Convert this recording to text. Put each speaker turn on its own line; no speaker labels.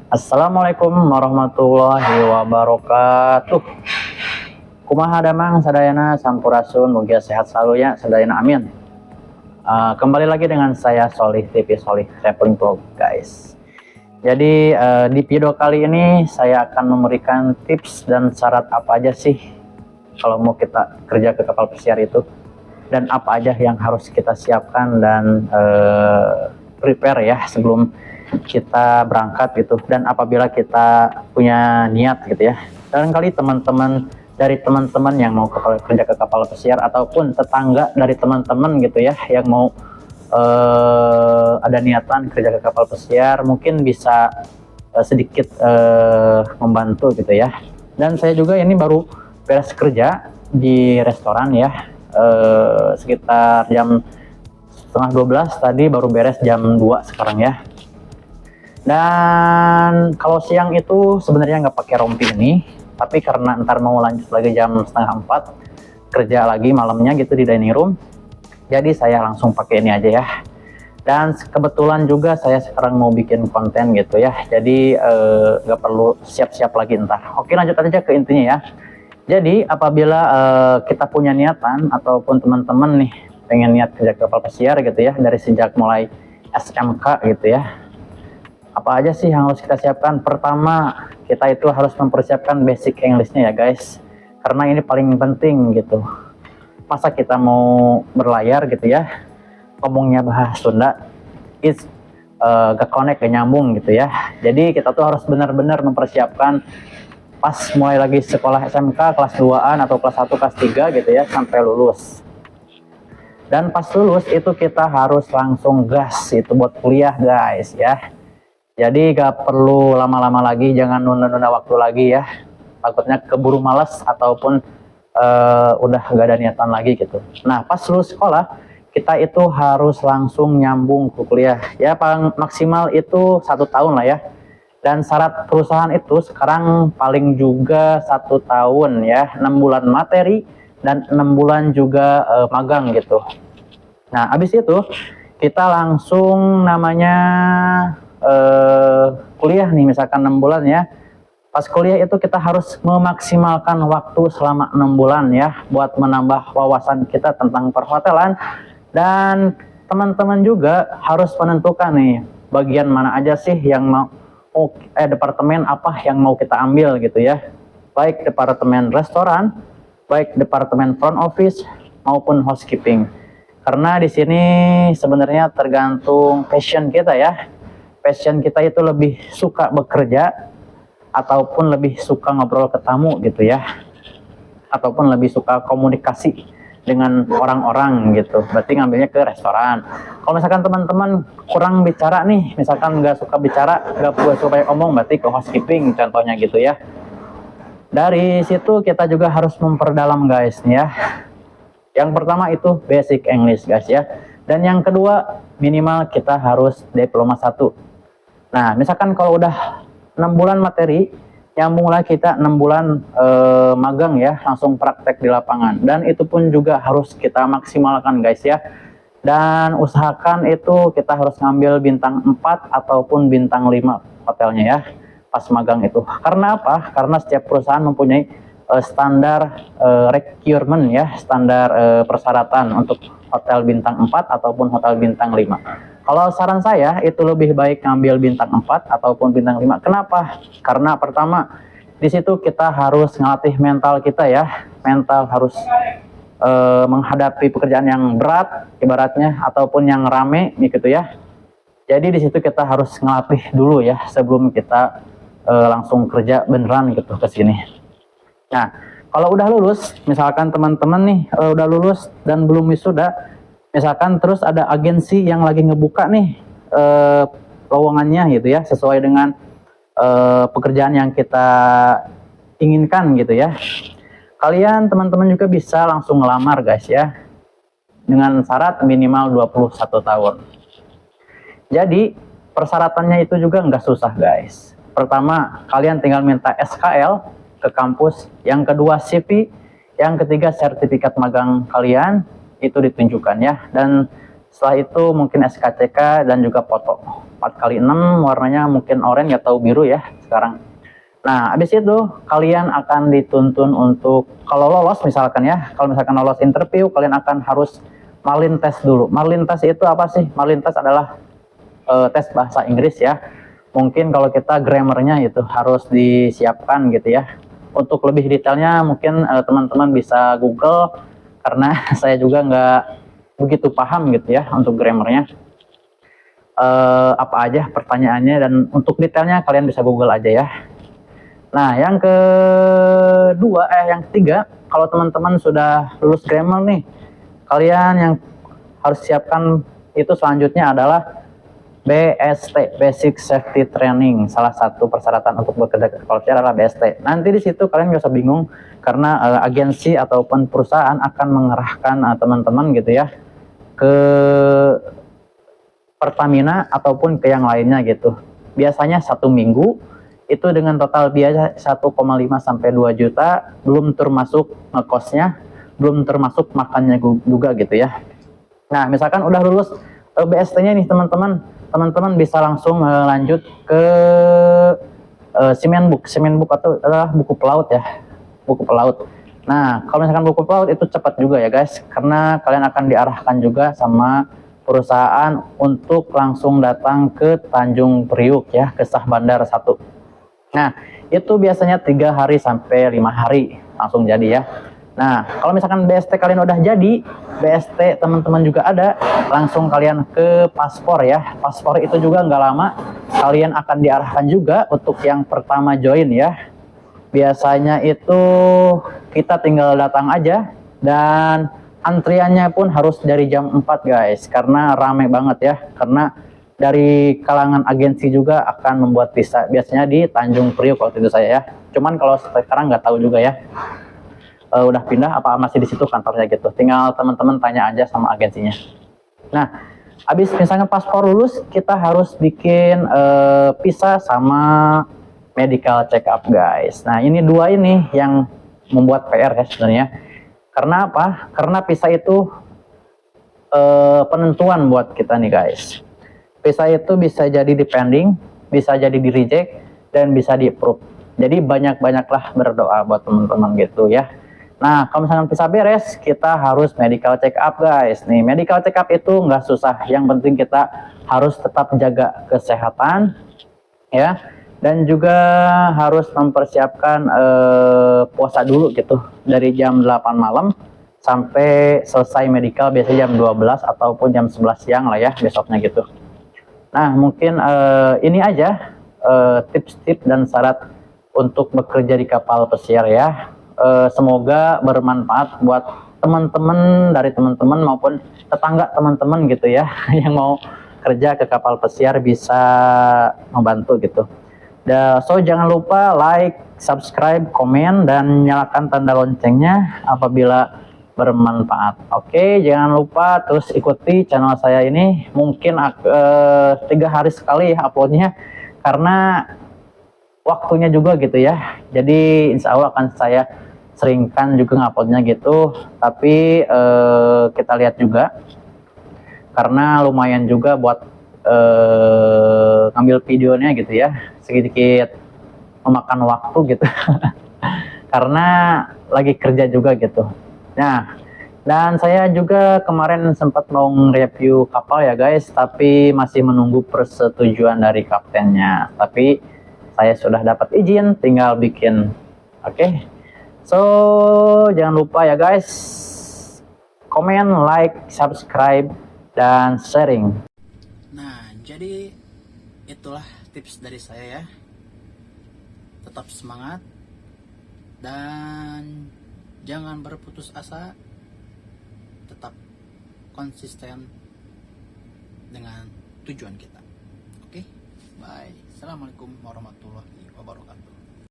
Assalamualaikum warahmatullahi wabarakatuh. Kumaha damang sadayana sampurasun, mugia sehat selalu ya sadayana, amin. Kembali lagi dengan saya Solih TV Solih Traveling Vlog guys. Jadi di video kali ini saya akan memberikan tips dan syarat apa aja sih kalau mau kita kerja ke kapal pesiar itu, dan apa aja yang harus kita siapkan dan prepare ya sebelum kita berangkat gitu, dan apabila kita punya niat gitu ya. Barangkali teman-teman yang mau kerja ke kapal pesiar ataupun tetangga dari teman-teman gitu ya yang mau ada niatan kerja ke kapal pesiar mungkin bisa sedikit membantu gitu ya. Dan saya juga ini baru beres kerja di restoran ya, sekitar jam setengah 12 tadi, baru beres jam 2 sekarang ya. Dan kalau siang itu sebenarnya nggak pakai rompi ini, tapi karena ntar mau lanjut lagi jam setengah 4 kerja lagi malamnya gitu di dining room, jadi saya langsung pakai ini aja ya. Dan kebetulan juga saya sekarang mau bikin konten gitu ya, jadi nggak perlu siap-siap lagi ntar. Oke, lanjut aja ke intinya ya. Jadi apabila kita punya niatan ataupun teman-teman nih pengen niat kerja ke kapal pesiar gitu ya, dari sejak mulai SMK gitu ya, apa aja sih yang harus kita siapkan? Pertama, kita itu harus mempersiapkan basic English-nya ya guys, karena ini paling penting gitu. Masa kita mau berlayar gitu ya, ngomongnya bahasa Sunda, gak connect, gak nyambung gitu ya. Jadi kita tuh harus benar-benar mempersiapkan pas mulai lagi sekolah SMK kelas 2-an atau kelas 1, kelas 3 gitu ya, sampai lulus. Dan pas lulus itu kita harus langsung gas itu buat kuliah guys ya. Jadi gak perlu lama-lama lagi, jangan nunda-nunda waktu lagi ya. Takutnya keburu malas ataupun udah gak ada niatan lagi gitu. Nah, pas lulus sekolah, kita itu harus langsung nyambung ke kuliah. Ya, paling maksimal itu 1 tahun lah ya. Dan syarat perusahaan itu sekarang paling juga 1 tahun ya. 6 bulan materi dan 6 bulan juga magang gitu. Nah, habis itu kita langsung namanya kuliah nih, misalkan 6 bulan ya. Pas kuliah itu kita harus memaksimalkan waktu selama 6 bulan ya, buat menambah wawasan kita tentang perhotelan. Dan teman-teman juga harus menentukan nih bagian mana aja sih yang mau departemen apa yang mau kita ambil gitu ya, baik departemen restoran, baik departemen front office maupun housekeeping. Karena di sini sebenarnya tergantung passion kita ya. Passion kita itu lebih suka bekerja ataupun lebih suka ngobrol ke tamu gitu ya, ataupun lebih suka komunikasi dengan orang-orang gitu, berarti ngambilnya ke restoran. Kalau misalkan teman-teman kurang bicara nih, misalkan nggak suka bicara, nggak suka omong, berarti ke housekeeping contohnya gitu ya. Dari situ kita juga harus memperdalam guys ya. Yang pertama itu basic English guys ya, dan yang kedua minimal kita harus diploma 1. Nah, misalkan kalau udah 6 bulan materi, nyambung lagi kita 6 bulan magang ya, langsung praktek di lapangan. Dan itu pun juga harus kita maksimalkan guys ya. Dan usahakan itu kita harus ngambil bintang 4 ataupun bintang 5 hotelnya ya, pas magang itu. Karena apa? Karena setiap perusahaan mempunyai standar requirement ya, standar persyaratan untuk hotel bintang 4 ataupun hotel bintang 5. Kalau saran saya itu lebih baik ngambil bintang 4 ataupun bintang 5. Kenapa? Karena pertama, di situ kita harus ngelatih mental kita ya. Mental harus menghadapi pekerjaan yang berat ibaratnya ataupun yang rame gitu ya. Jadi di situ kita harus ngelatih dulu ya sebelum kita langsung kerja beneran gitu ke sini. Nah, kalau udah lulus, misalkan teman-teman nih udah lulus dan belum wisuda, misalkan terus ada agensi yang lagi ngebuka nih lowongannya gitu ya, sesuai dengan pekerjaan yang kita inginkan gitu ya. Kalian teman-teman juga bisa langsung ngelamar guys ya, dengan syarat minimal 21 tahun. Jadi persyaratannya itu juga nggak susah guys. Pertama, kalian tinggal minta SKL ke kampus, yang kedua CV, yang ketiga sertifikat magang kalian itu ditunjukkan ya, dan setelah itu mungkin SKCK dan juga foto. 4x6 warnanya mungkin oranye atau biru ya sekarang. Nah, habis itu kalian akan dituntun untuk kalau lolos misalkan ya, kalau misalkan lolos interview, kalian akan harus Marlin test dulu. Marlin test itu apa sih? Marlin test adalah tes bahasa Inggris ya. Mungkin kalau kita grammarnya itu harus disiapkan gitu ya. Untuk lebih detailnya mungkin teman-teman bisa Google karena saya juga nggak begitu paham gitu ya untuk grammarnya. Apa aja pertanyaannya, dan untuk detailnya kalian bisa Google aja ya. Nah, yang ketiga, kalau teman-teman sudah lulus grammar nih, kalian yang harus siapkan itu selanjutnya adalah BST, Basic Safety Training. Salah satu persyaratan untuk bekerja ke kapal pesiar adalah BST. Nanti di situ kalian nggak usah bingung karena agensi ataupun perusahaan akan mengerahkan teman-teman gitu ya ke Pertamina ataupun ke yang lainnya gitu. Biasanya 1 minggu itu dengan total biaya 1,5 sampai 2 juta, belum termasuk ngekosnya, belum termasuk makannya juga gitu ya. Nah, misalkan udah lulus BST-nya nih teman-teman bisa langsung lanjut ke Semenbook. Semenbook itu adalah buku pelaut ya, buku pelaut. Nah, kalau misalkan buku pelaut itu cepat juga ya guys, karena kalian akan diarahkan juga sama perusahaan untuk langsung datang ke Tanjung Priuk ya, ke Sah Bandar 1. Nah, itu biasanya 3 hari sampai 5 hari langsung jadi ya. Nah, kalau misalkan BST kalian udah jadi, BST teman-teman juga ada, langsung kalian ke paspor ya. Paspor itu juga nggak lama, kalian akan diarahkan juga untuk yang pertama join ya. Biasanya itu kita tinggal datang aja, dan antriannya pun harus dari jam 4 guys, karena rame banget ya. Karena dari kalangan agensi juga akan membuat visa, biasanya di Tanjung Priok waktu itu saya ya. Cuman kalau sekarang nggak tahu juga ya, udah pindah apa masih di situ kantornya gitu. Tinggal teman-teman tanya aja sama agensinya. Nah, habis misalnya paspor lulus, kita harus bikin visa sama medical check up guys. Nah, ini dua ini yang membuat PR ya sebenarnya. Karena apa? Karena visa itu penentuan buat kita nih guys. Visa itu bisa jadi depending, bisa jadi di reject, dan bisa di approve. Jadi banyak-banyaklah berdoa buat teman-teman gitu ya. Nah, kalau misalnya visa beres, kita harus medical check up guys. Nih, medical check up itu nggak susah. Yang penting kita harus tetap jaga kesehatan ya. Dan juga harus mempersiapkan puasa dulu gitu. Dari jam 8 malam sampai selesai medical biasanya jam 12 ataupun jam 11 siang lah ya besoknya gitu. Nah, mungkin ini aja tips-tips dan syarat untuk bekerja di kapal pesiar ya. Semoga bermanfaat buat teman-teman, dari teman-teman maupun tetangga teman-teman gitu ya yang mau kerja ke kapal pesiar, bisa membantu gitu. So jangan lupa like, subscribe, komen, dan nyalakan tanda loncengnya apabila bermanfaat. Oke, jangan lupa terus ikuti channel saya ini. Mungkin 3 hari sekali ya uploadnya, karena waktunya juga gitu ya. Jadi insya Allah akan saya seringkan juga nguploadnya gitu. Tapi kita lihat juga, karena lumayan juga buat ngambil videonya gitu ya, sedikit memakan waktu gitu karena lagi kerja juga gitu. Nah, dan saya juga kemarin sempat mau nge-review kapal ya guys, tapi masih menunggu persetujuan dari kaptennya. Tapi saya sudah dapat izin, tinggal bikin. Oke. So, jangan lupa ya guys, komen, like, subscribe, dan sharing. Nah, jadi itulah tips dari saya ya. Tetap semangat dan jangan berputus asa, tetap konsisten dengan tujuan kita. Oke, bye. Assalamualaikum warahmatullahi wabarakatuh.